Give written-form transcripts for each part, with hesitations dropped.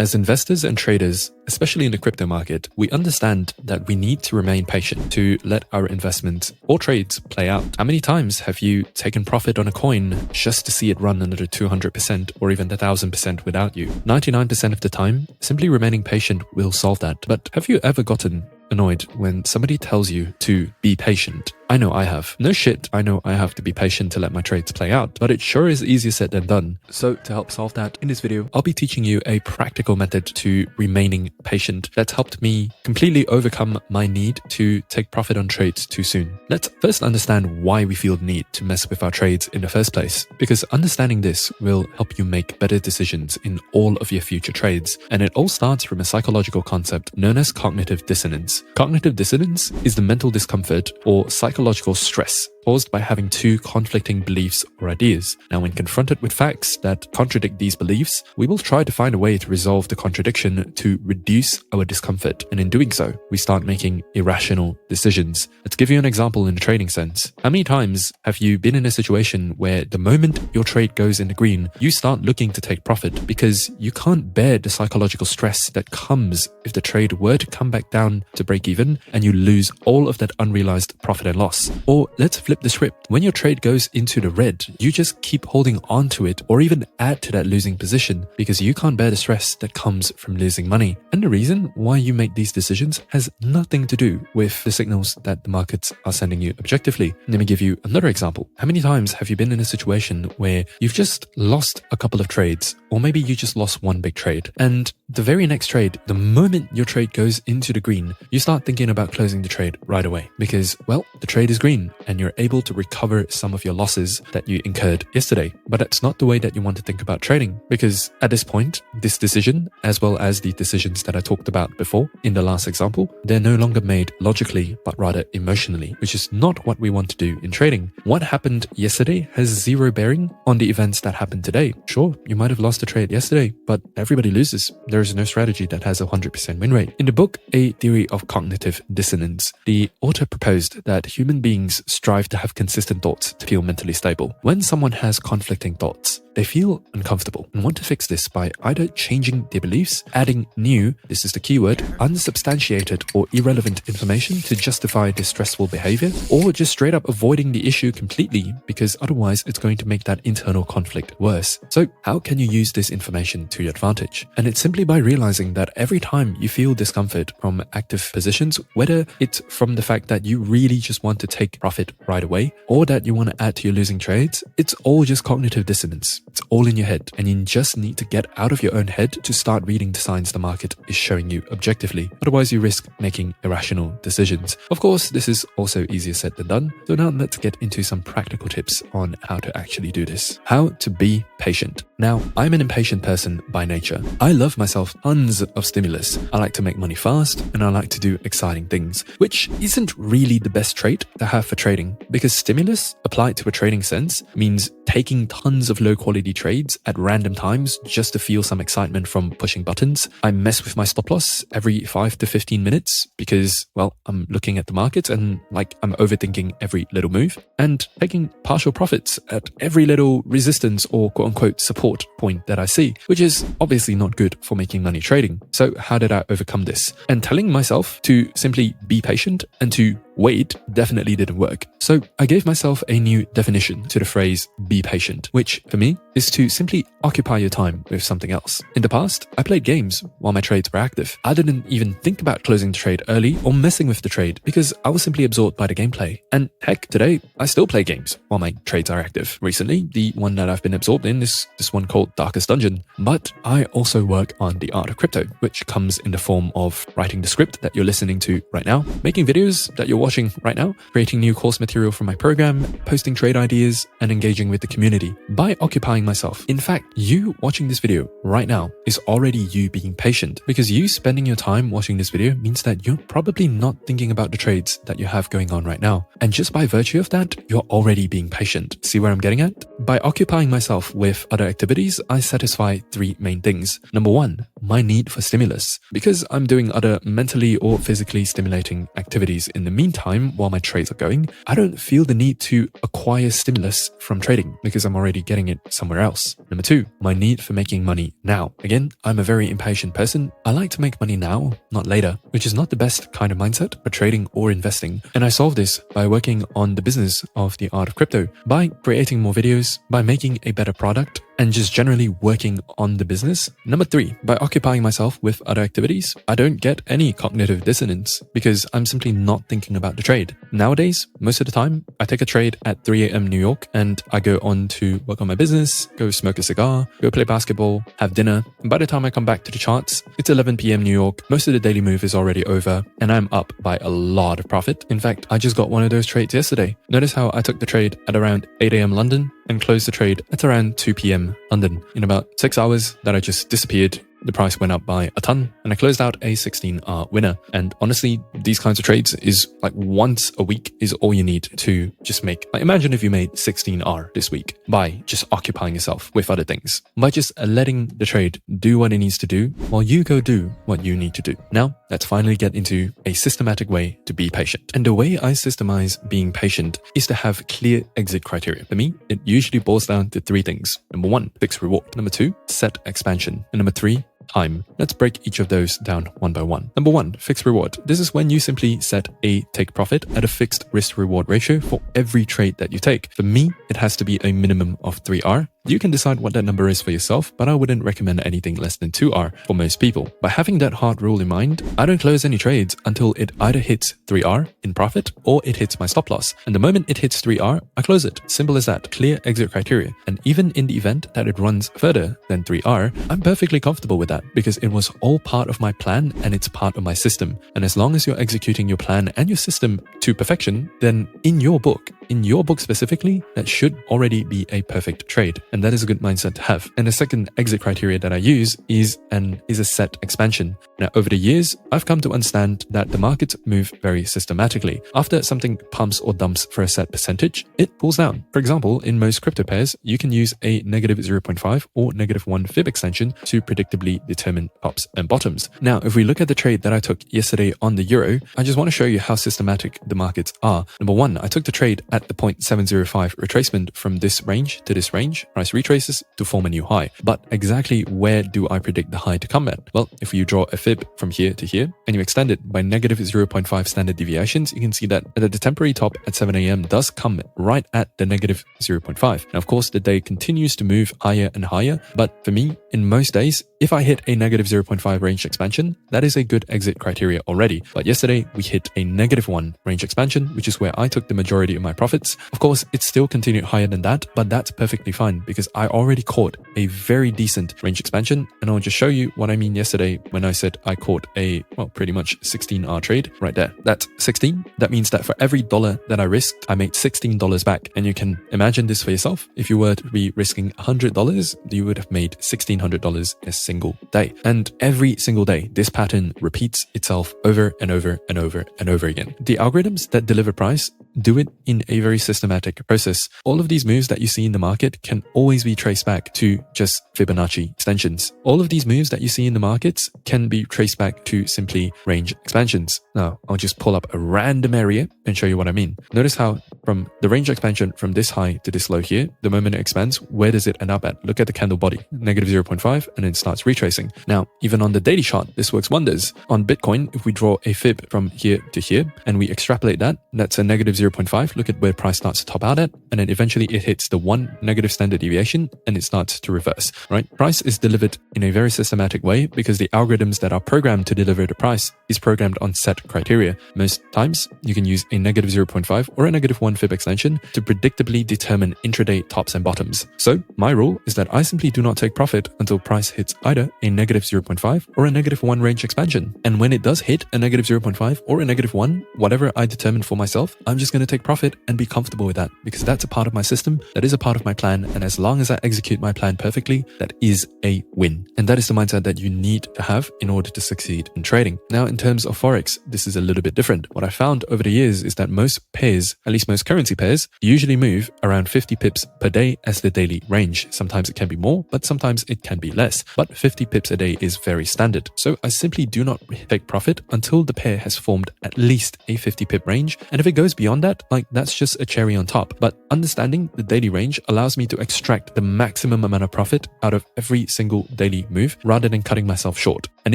As investors and traders, especially in the crypto market, we understand that we need to remain patient to let our investments or trades play out. How many times have you taken profit on a coin just to see it run another 200% or even 1,000% without you? 99% of the time, simply remaining patient will solve that. But have you ever gotten annoyed when somebody tells you to be patient? I know I have. No shit, I know I have to be patient to let my trades play out, but it sure is easier said than done. So to help solve that, in this video, I'll be teaching you a practical method to remaining patient that's helped me completely overcome my need to take profit on trades too soon. Let's first understand why we feel the need to mess with our trades in the first place, because understanding this will help you make better decisions in all of your future trades. And it all starts from a psychological concept known as cognitive dissonance. Cognitive dissonance is the mental discomfort or psychological stress caused by having two conflicting beliefs or ideas. Now, when confronted with facts that contradict these beliefs, we will try to find a way to resolve the contradiction to reduce our discomfort. And in doing so, we start making irrational decisions. Let's give you an example in the trading sense. How many times have you been in a situation where the moment your trade goes in the green, you start looking to take profit because you can't bear the psychological stress that comes if the trade were to come back down to break even and you lose all of that unrealized profit and loss? Or let's flip the script. When your trade goes into the red, you just keep holding on to it or even add to that losing position because you can't bear the stress that comes from losing money. And the reason why you make these decisions has nothing to do with the signals that the markets are sending you objectively. Let me give you another example. How many times have you been in a situation where you've just lost a couple of trades, or maybe you just lost one big trade, and the very next trade, the moment your trade goes into the green, you start thinking about closing the trade right away because, well, the trade is green and you're able to recover some of your losses that you incurred yesterday. But that's not the way that you want to think about trading, because at this point, this decision, as well as the decisions that I talked about before in the last example, they're no longer made logically, but rather emotionally, which is not what we want to do in trading. What happened yesterday has zero bearing on the events that happened today. Sure, you might have lost a trade yesterday, but everybody loses. There is no strategy that has a 100% win rate. In the book, A Theory of Cognitive Dissonance, the author proposed that human beings strive to have consistent thoughts to feel mentally stable. When someone has conflicting thoughts, they feel uncomfortable and want to fix this by either changing their beliefs, adding new, this is the keyword, unsubstantiated or irrelevant information to justify this stressful behavior, or just straight up avoiding the issue completely because otherwise it's going to make that internal conflict worse. So how can you use this information to your advantage? And it's simply by realizing that every time you feel discomfort from active positions, whether it's from the fact that you really just want to take profit right away or that you want to add to your losing trades, it's all just cognitive dissonance. It's all in your head, and you just need to get out of your own head to start reading the signs the market is showing you objectively. Otherwise, you risk making irrational decisions. Of course, this is also easier said than done. So now let's get into some practical tips on how to actually do this. How to be patient. Now, I'm an impatient person by nature. I love myself tons of stimulus. I like to make money fast, and I like to do exciting things, which isn't really the best trait to have for trading, because stimulus applied to a trading sense means taking tons of low quality trades at random times just to feel some excitement from pushing buttons. I mess with my stop loss every 5 to 15 minutes because, well, I'm looking at the market and I'm overthinking every little move, and taking partial profits at every little resistance or quote unquote support point that I see, which is obviously not good for making money trading. So how did I overcome this? And telling myself to simply be patient and to wait definitely didn't work. So I gave myself a new definition to the phrase be patient, which for me is to simply occupy your time with something else. In the past, I played games while my trades were active. I didn't even think about closing the trade early or messing with the trade because I was simply absorbed by the gameplay. And heck, today I still play games while my trades are active. Recently, the one that I've been absorbed in is this one called Darkest Dungeon. But I also work on the art of crypto, which comes in the form of writing the script that you're listening to right now, making videos that you're watching right now, creating new course material for my program, posting trade ideas, and engaging with the community by occupying myself. In fact, you watching this video right now is already you being patient, because you spending your time watching this video means that you're probably not thinking about the trades that you have going on right now. And just by virtue of that, you're already being patient. See where I'm getting at? By occupying myself with other activities, I satisfy three main things. Number one, my need for stimulus. Because I'm doing other mentally or physically stimulating activities in the meantime while my trades are going, I don't feel the need to acquire stimulus from trading because I'm already getting it somewhere else. Number 2, my need for making money now. Again, I'm a very impatient person. I like to make money now, not later, which is not the best kind of mindset for trading or investing. And I solve this by working on the business of the art of crypto, by creating more videos, by making a better product, and just generally working on the business. Number 3, by occupying myself with other activities, I don't get any cognitive dissonance because I'm simply not thinking about the trade. Nowadays, most of the time, I take a trade at 3 a.m. New York and I go on to work on my business, go smoke a cigar, go play basketball, have dinner. And by the time I come back to the charts, it's 11 p.m. New York. Most of the daily move is already over and I'm up by a lot of profit. In fact, I just got one of those trades yesterday. Notice how I took the trade at around 8 a.m. London and closed the trade at around 2 p.m. London. In about 6 hours that I just disappeared, the price went up by a ton and I closed out a 16R winner. And honestly, these kinds of trades is like once a week is all you need to just make. Like imagine if you made 16R this week by just occupying yourself with other things, by just letting the trade do what it needs to do while you go do what you need to do. Now, let's finally get into a systematic way to be patient. And the way I systemize being patient is to have clear exit criteria. For me, it usually boils down to 3 things. Number 1, fixed reward. Number 2, set expansion. And number 3, time. Let's break each of those down one by one. Number 1, fixed reward. This is when you simply set a take profit at a fixed risk reward ratio for every trade that you take. For me, it has to be a minimum of 3R. You can decide what that number is for yourself, but I wouldn't recommend anything less than 2R for most people. By having that hard rule in mind, I don't close any trades until it either hits 3R in profit or it hits my stop loss. And the moment it hits 3R, I close it. Simple as that. Clear exit criteria. And even in the event that it runs further than 3R, I'm perfectly comfortable with that because it was all part of my plan and it's part of my system. And as long as you're executing your plan and your system to perfection, then in your book specifically, that should already be a perfect trade. And that is a good mindset to have. And the second exit criteria that I use is a set expansion. Now, over the years, I've come to understand that the markets move very systematically. After something pumps or dumps for a set percentage, it pulls down. For example, in most crypto pairs, you can use a negative 0.5 or negative 1 fib extension to predictably determine tops and bottoms. Now, if we look at the trade that I took yesterday on the euro, I just want to show you how systematic the markets are. Number 1, I took the trade at the 0.705 retracement from this range to this range. Price retraces to form a new high. But exactly where do I predict the high to come at? Well, if you draw a fib from here to here and you extend it by negative 0.5 standard deviations, you can see that the temporary top at 7 a.m. does come right at the negative 0.5. Now, of course, the day continues to move higher and higher. But for me, in most days, if I hit a negative 0.5 range expansion, that is a good exit criteria already. But yesterday, we hit a negative 1 range expansion, which is where I took the majority of my profits. Of course, it still continued higher than that, but that's perfectly fine because I already caught a very decent range expansion. And I'll just show you what I mean yesterday when I said I caught a, well, pretty much 16R trade right there. That's 16. That means that for every dollar that I risked, I made $16 back. And you can imagine this for yourself. If you were to be risking $100, you would have made $1,600 in a single day. And every single day, this pattern repeats itself over and over and over and over again. The algorithms that deliver price do it in a very systematic process. All of these moves that you see in the market can always be traced back to just Fibonacci extensions. All of these moves that you see in the markets can be traced back to simply range expansions. Now, I'll just pull up a random area and show you what I mean. Notice how from the range expansion from this high to this low here, the moment it expands, where does it end up at? Look at the candle body, negative 0.5, and it starts retracing. Now, even on the daily chart, this works wonders. On Bitcoin, if we draw a fib from here to here and we extrapolate that, that's a negative 0.5. Look at where price starts to top out at, and then eventually it hits the 1 negative standard deviation and it starts to reverse, right? Price is delivered in a very systematic way because the algorithms that are programmed to deliver the price is programmed on set criteria. Most times you can use a negative 0.5 or a negative 1 fib extension to predictably determine intraday tops and bottoms. So my rule is that I simply do not take profit until price hits either a negative 0.5 or a negative 1 range expansion. And when it does hit a negative 0.5 or a negative 1, whatever I determine for myself, I'm just going to take profit and be comfortable with that, because that's a part of my system, that is a part of my plan, and as long as I execute my plan perfectly, that is a win. And that is the mindset that you need to have in order to succeed in trading. Now, in terms of Forex, this is a little bit different. What I found over the years is that most pairs, at least most currency pairs, usually move around 50 pips per day as the daily range. Sometimes it can be more, but sometimes it can be less. But 50 pips a day is very standard. So I simply do not take profit until the pair has formed at least a 50 pip range. And if it goes beyond that, like that's just a cherry on top. But understanding the daily range allows me to extract the maximum amount of profit out of every single daily move rather than cutting myself short. And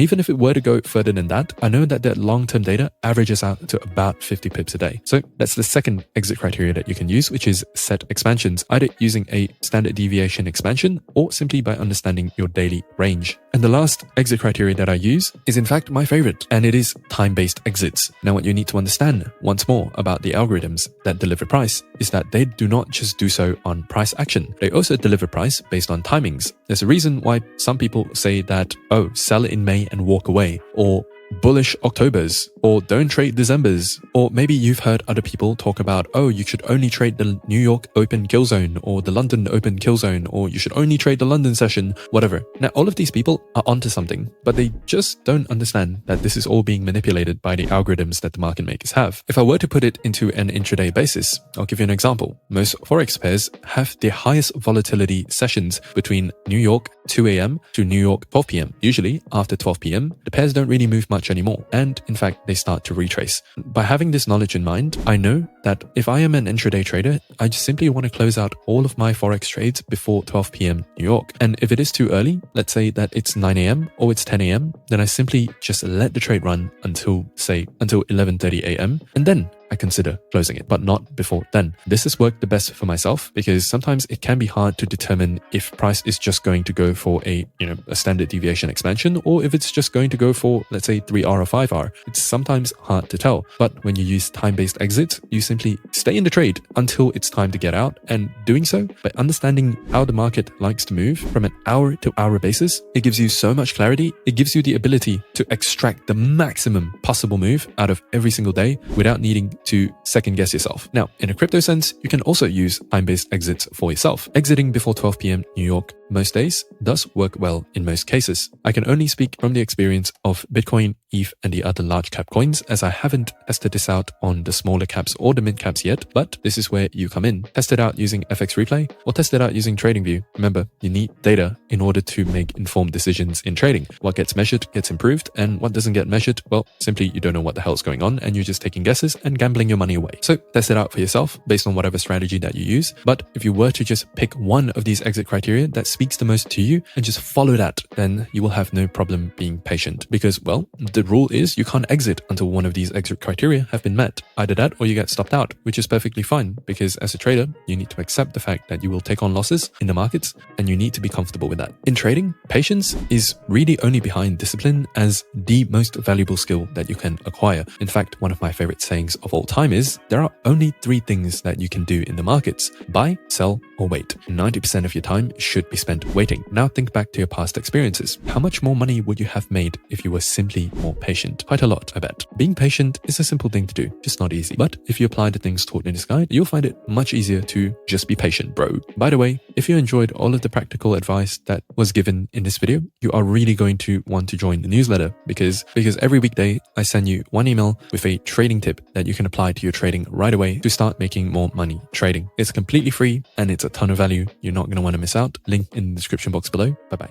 even if it were to go further than that, I know that long-term data averages out to about 50 pips a day. So that's the second exit criteria that you can use, which is set expansions, either using a standard deviation expansion or simply by understanding your daily range. And the last exit criteria that I use is in fact my favorite, and it is time-based exits. Now, what you need to understand once more about the algorithms that deliver price is that they do not just do so on price action. They also deliver price based on timings. There's a reason why some people say that, oh, sell in May and walk away, or bullish Octobers, or don't trade Decembers. Or maybe you've heard other people talk about, oh, you should only trade the New York open kill zone or the London open kill zone, or you should only trade the London session, whatever. Now, all of these people are onto something, but they just don't understand that this is all being manipulated by the algorithms that the market makers have. If I were to put it into an intraday basis, I'll give you an example. Most Forex pairs have the highest volatility sessions between New York 2 a.m. to New York 12 p.m. Usually after 12 p.m., the pairs don't really move much anymore. And in fact, they start to retrace. By having this knowledge in mind, I know that if I am an intraday trader, I just simply want to close out all of my Forex trades before 12 p.m. New York. And if it is too early, let's say that it's 9 a.m. or it's 10 a.m., then I simply just let the trade run until 11:30 a.m. and then I consider closing it, but not before then. This has worked the best for myself because sometimes it can be hard to determine if price is just going to go for a standard deviation expansion, or if it's just going to go for, let's say, 3R or 5R. It's sometimes hard to tell. But when you use time-based exits, you simply stay in the trade until it's time to get out. And doing so, by understanding how the market likes to move from an hour-to-hour basis, it gives you so much clarity. It gives you the ability to extract the maximum possible move out of every single day without needing to second guess yourself. Now, in a crypto sense, you can also use time-based exits for yourself. Exiting before 12 p.m. New York most days does work well in most cases. I can only speak from the experience of Bitcoin, ETH, and the other large cap coins, as I haven't tested this out on the smaller caps or the mid caps yet, but this is where you come in. Test it out using FX Replay or test it out using TradingView. Remember, you need data in order to make informed decisions in trading. What gets measured gets improved, and what doesn't get measured, well, simply you don't know what the hell's going on and you're just taking guesses and gambling your money away. So test it out for yourself based on whatever strategy that you use. But if you were to just pick one of these exit criteria that speaks the most to you and just follow that, then you will have no problem being patient, because, well, the rule is you can't exit until one of these exit criteria have been met. Either that or you get stopped out, which is perfectly fine, because as a trader, you need to accept the fact that you will take on losses in the markets and you need to be comfortable with that. In trading, patience is really only behind discipline as the most valuable skill that you can acquire. In fact, one of my favorite sayings of all time is, there are only 3 things that you can do in the markets: buy, sell, or wait. 90% of your time should be spent waiting. Now think back to your past experiences. How much more money would you have made if you were simply more patient? Quite a lot, I bet. Being patient is a simple thing to do, just not easy. But if you apply the things taught in this guide, you'll find it much easier to just be patient, bro. By the way, if you enjoyed all of the practical advice that was given in this video, you are really going to want to join the newsletter, because every weekday I send you one email with a trading tip that you can apply to your trading right away to start making more money trading. It's completely free and it's a ton of value. You're not going to want to miss out. Link in the description box below. Bye-bye.